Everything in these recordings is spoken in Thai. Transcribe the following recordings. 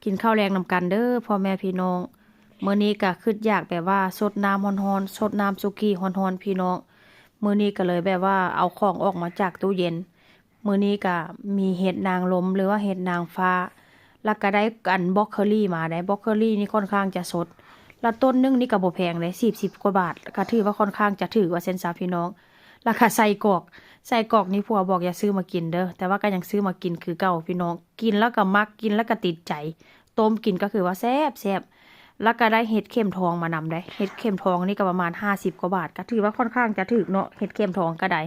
กินข้าวแรงนำกันเด้อพ่อแม่พี่น้องมื้อนี้ก็คิดอยากแบบว่าสดน้ำร้อนๆสดน้ำสุกี้ร้อนๆพี่น้องมื้อนี้ก็เลยแบบว่าเอาของออกมาจากตู้เย็นมื้อนี้ก็มีเห็ดนางรมหรือว่าเห็ดนางฟ้าแล้วก็ได้กันบล็อกเคอรี่มาได้บล็อกเคอรี่นี่ค่อนข้างจะสดแล้วต้นนึงนี่ก็บ่แพงเลย10กว่าบาทก็ถือว่าค่อนข้างจะถือว่าเซ็นซาพี่น้องราคาใส่กรอกนี่ผัวบอกอย่าซื้อมากินเด้อแต่ว่าก็ยังซื้อมากินคือเก่าพี่น้องกินแล้วก็มักกินแล้วก็ติดใจต้มกินก็คือว่าแซ่บแล้วก็ได้เห็ดเข็มทองมานำได้เห็ดเข็มทองนี่ก็ประมาณ50กว่าบาทก็ถือว่าค่อนข้างจะถูกเนาะเห็ดเข็มทองก็ได้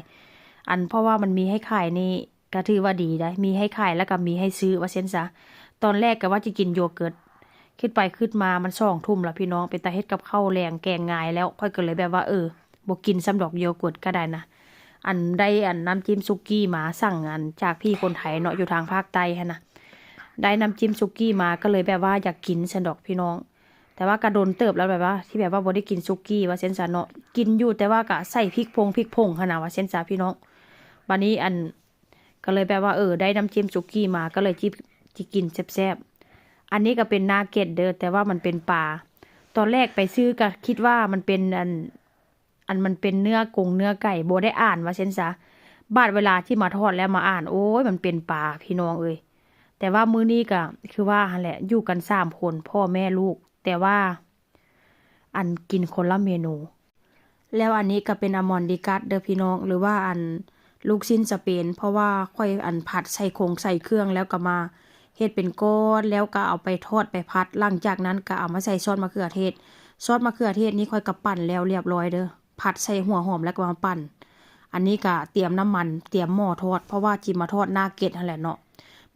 เพราะว่ามันมีให้ขายนี่ก็ถือว่าดีได้มีให้ขายแล้วก็มีให้ซื้อว่าเช่นซะตอนแรกก็ว่าจะกินโยเกิร์ตขึ้นไปขึ้นมามัน2 ทุ่มแล้วพี่น้องเป็นตาเฮ็ดกับข้าวแรงแกงง่ายแล้วค่อยก็เลยแบบว่าบ่กินซ้ำดอกโยเกิร์ตก็ได้นะได้น้ำจิ้มซุกี้มาสั่งจากพี่คนไทยเนาะอยู่ทางภาคใต้ฮะนะได้น้ำจิ้มซุกี้มาก็เลยแบบว่าอยากกินซันดอกพี่น้องแต่ว่ากระโดนเติบแล้วแบบว่าที่แบบว่าบ่ได้กินซุกี้ว่าเส้นซาเนาะกินอยู่แต่ว่าก็ใส่พริกผงขนาดว่าเส้นซาพี่น้องบัดนี้ก็เลยแบบว่าได้น้ำจิ้มซุกี้มาก็เลยจิกินแซ่บๆอันนี้ก็เป็นนาเก็ตเด้อแต่ว่ามันเป็นปลาตอนแรกไปซื้อก็คิดว่ามันเป็นมันเป็นเนื้อไก่โบได้อ่านว่าเช่นซะบาดเวลาที่มาทอดแล้วมาอ่านโอ้ยมันเป็นปลาพี่น้องแต่ว่ามื้อนี้ก็คือว่าหั่นแหละอยู่กัน3 คนพ่อแม่ลูกแต่ว่ากินคนละเมนู แล้วอันนี้ก็เป็นอมอนดิกัสเด้อพี่น้องหรือว่าลูกชิ้นสเปนเพราะว่าค่อยผัดใส่ใส่เครื่องแล้วก็มาเฮ็ดเป็นก้อนแล้วก็เอาไปทอดไปพัดหลังจากนั้นก็เอามาใส่ซอสมะเขือเทศนี่ค่อยก็ปั่นแล้วเรียบร้อยเด้อผัดใส่หัวหอมแล้วก็มาปั่นอันนี้ก็เตรียมน้ำมันเตรียมหม้อทอดเพราะว่าจิมาทอดนาเกตนั่นแหละเนาะ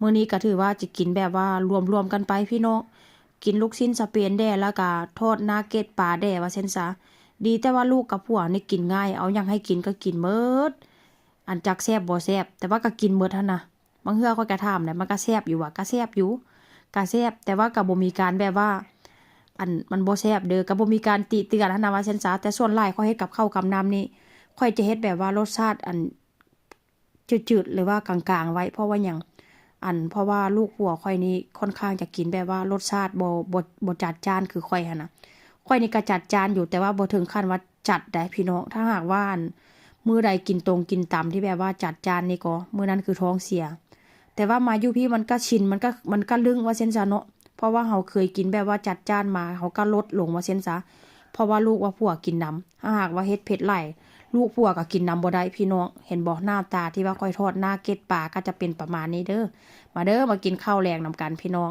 มื้อนี้ก็ถือว่าจะกินแบบว่ารวมกันไปพี่น้องกินลูกชิ้นสเปนแด่แล้วก็ทอดนาเกตปลาแด่ว่าเช่นซะดีแต่ว่าลูกกับผัวนี่กินง่ายเอายังให้กินก็กินเมิดจักแซ่บบ่แซ่บแต่ว่าก็กินเมิดหั่นน่ะบางเทื่อค่อยก็ถามได้มันก็แซ่บอยู่ว่ะก็แซ่บอยู่ก็แซ่บแต่ว่าก็บ่มีการแบบว่ามันบ่แซ่บเด้อก็บ่มีการติเตือนหั่นน่ะว่าเช่นซะแต่ส่วนหลายข้อยเฮ็ดกับข้าวกับน้ำนี่ค่อยจะเฮ็ดแบบว่ารสชาติจืดๆหรือว่ากลางๆไว้เพราะว่าหยังเพราะว่าลูกผัวค่อยนี่ค่อนข้างจะกินแบบว่ารสชาติบ่จัดจ้านคือค่อยหั่นน่ะค่อยนี่ก็จัดจานอยู่แต่ว่าบ่ถึงขั้นว่าจัดได้พี่น้องถ้าหากว่ามื้อใดกินตรงกินตำที่แบบว่าจัดจานนี่ก็มื้อนั้นคือท้องเสียแต่ว่ามาอยู่พี่มันก็ชินมันก็ลึงว่าเช่นซะเนาะเพราะว่าเฮาเคยกินแบบว่าจัดจานมาเฮาก็ลดลงว่าเช่นซะเพราะว่าลูกว่าผัวกินน้ำถ้าหากว่าเฮ็ดเผ็ดหลายลูกผัวก็กินน้ำบ่ได้พี่น้องเห็นบ่หน้าตาที่ว่าค่อยทอดหน้าเก็ดปลาก็จะเป็นประมาณนี้เด้อมากินข้าวแรงนำกันพี่น้อง